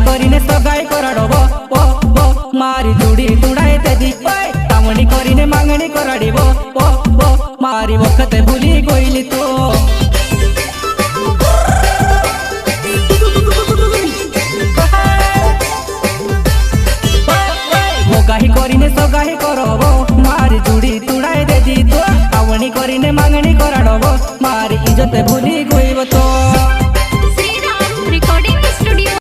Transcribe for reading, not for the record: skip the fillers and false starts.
કરીને સગાઈ કરાડો વો વો મારી જોડી તુડાય તેજી તાવણી કરીને માંગણી કરાડી વો વો મારી વખતે ભૂલી ગઈલી તો મોગાહી કરીને સગાઈ કરો વો મારી જોડી તુડાય તેજી તો તાવણી કરીને માંગણી કરાડો વો મારી ઇજ્જત ભૂલી ગઈ તો